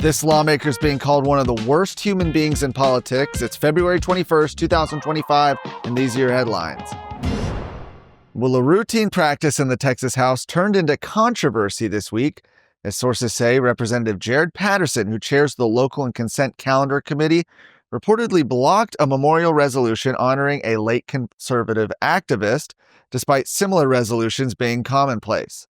This lawmaker is being called one of the worst human beings in politics. It's February 21st, 2025, and these are your headlines. Well, a routine practice in the Texas House turned into controversy this week, as sources say Representative Jared Patterson, who chairs the Local and Consent Calendar Committee, reportedly blocked a memorial resolution honoring a late conservative activist, despite similar resolutions being commonplace.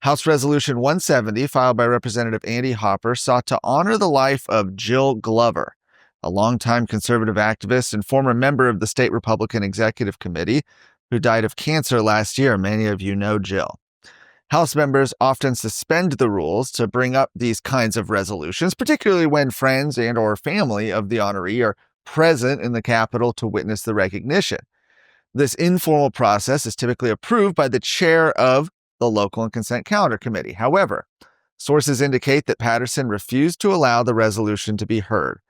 House Resolution 170, filed by Representative Andy Hopper, sought to honor the life of Jill Glover, a longtime conservative activist and former member of the state Republican Executive Committee, who died of cancer last year. Many of you know Jill. House members often suspend the rules to bring up these kinds of resolutions, particularly when friends and or family of the honoree are present in the Capitol to witness the recognition. This informal process is typically approved by the chair of the Local and Consent Calendar Committee. However, sources indicate that Patterson refused to allow the resolution to be heard.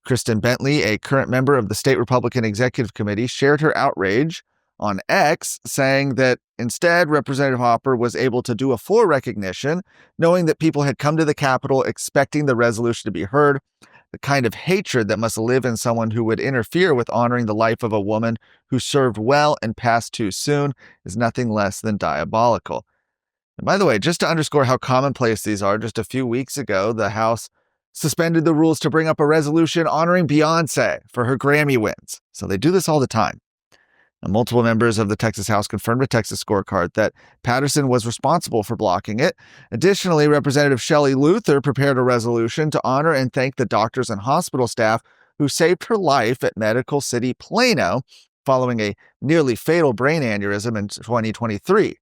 Kristen Bentley, a current member of the State Republican Executive Committee, shared her outrage on X, saying that instead, Representative Hopper was able to do a full recognition, knowing that people had come to the Capitol expecting the resolution to be heard. The kind of hatred that must live in someone who would interfere with honoring the life of a woman who served well and passed too soon is nothing less than diabolical. And by the way, just to underscore how commonplace these are, just a few weeks ago, the House suspended the rules to bring up a resolution honoring Beyonce for her Grammy wins. So they do this all the time. And multiple members of the Texas House confirmed to Texas Scorecard that Patterson was responsible for blocking it. Additionally, Representative Shelley Luther prepared a resolution to honor and thank the doctors and hospital staff who saved her life at Medical City Plano following a nearly fatal brain aneurysm in 2023.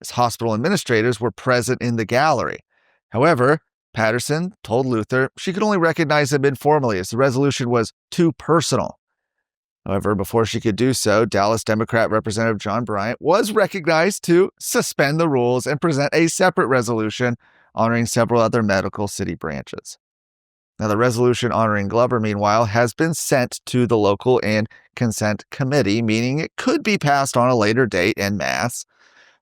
As hospital administrators were present in the gallery. However, Patterson told Luther she could only recognize him informally as the resolution was too personal. However, before she could do so, Dallas Democrat Representative John Bryant was recognized to suspend the rules and present a separate resolution honoring several other Medical City branches. Now, the resolution honoring Glover, meanwhile, has been sent to the Local and Consent Committee, meaning it could be passed on a later date en masse.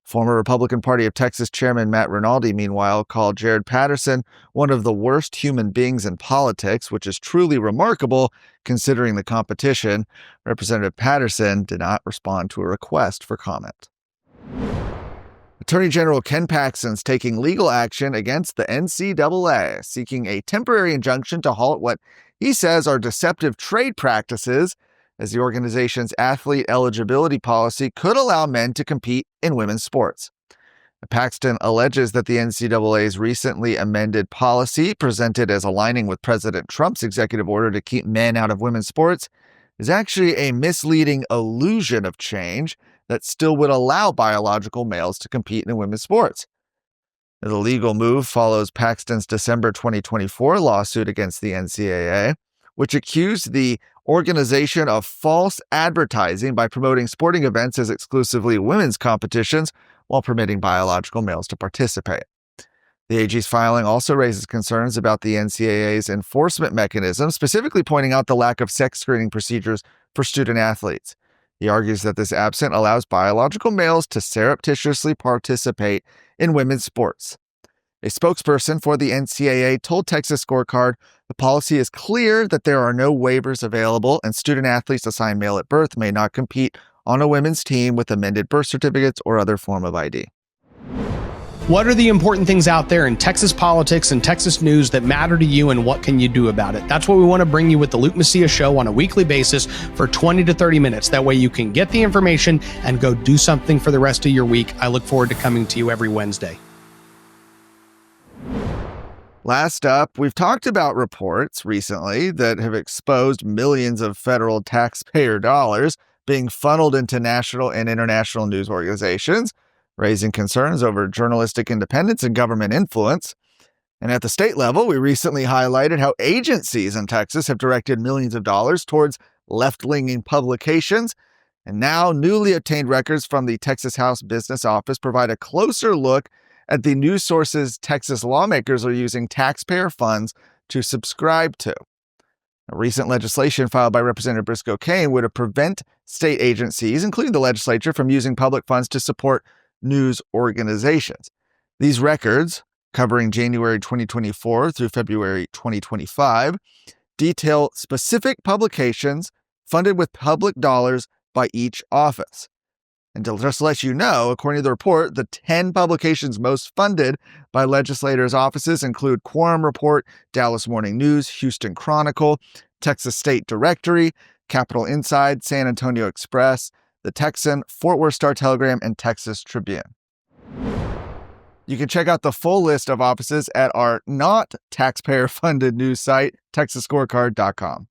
Former Republican Party of Texas Chairman Matt Rinaldi, meanwhile, called Jared Patterson one of the worst human beings in politics, which is truly remarkable considering the competition. Representative Patterson did not respond to a request for comment. Attorney General Ken Paxton is taking legal action against the NCAA, seeking a temporary injunction to halt what he says are deceptive trade practices, as the organization's athlete eligibility policy could allow men to compete in women's sports. Paxton alleges that the NCAA's recently amended policy, presented as aligning with President Trump's executive order to keep men out of women's sports, is actually a misleading illusion of change that still would allow biological males to compete in women's sports. The legal move follows Paxton's December 2024 lawsuit against the NCAA, which accused the organization of false advertising by promoting sporting events as exclusively women's competitions while permitting biological males to participate. The AG's filing also raises concerns about the NCAA's enforcement mechanism, specifically pointing out the lack of sex screening procedures for student athletes. He argues that this absence allows biological males to surreptitiously participate in women's sports. A spokesperson for the NCAA told Texas Scorecard the policy is clear that there are no waivers available and student athletes assigned male at birth may not compete on a women's team with amended birth certificates or other form of ID. What are the important things out there in Texas politics and Texas news that matter to you, and what can you do about it? That's what we want to bring you with the Luke Macias Show on a weekly basis for 20 to 30 minutes. That way you can get the information and go do something for the rest of your week. I look forward to coming to you every Wednesday. Last up, we've talked about reports recently that have exposed millions of federal taxpayer dollars being funneled into national and international news organizations, raising concerns over journalistic independence and government influence. And at the state level, we recently highlighted how agencies in Texas have directed millions of dollars towards left-leaning publications. And now newly obtained records from the Texas House Business Office provide a closer look at the news sources Texas lawmakers are using taxpayer funds to subscribe to. A recent legislation filed by Representative Briscoe Cain would prevent state agencies, including the legislature, from using public funds to support news organizations. These records covering January 2024 through February 2025, detail specific publications funded with public dollars by each office. And to just let you know, according to the report, the 10 publications most funded by legislators' offices include Quorum Report, Dallas Morning News, Houston Chronicle, Texas State Directory, Capitol Inside, San Antonio Express, The Texan, Fort Worth Star-Telegram, and Texas Tribune. You can check out the full list of offices at our not taxpayer-funded news site, texasscorecard.com.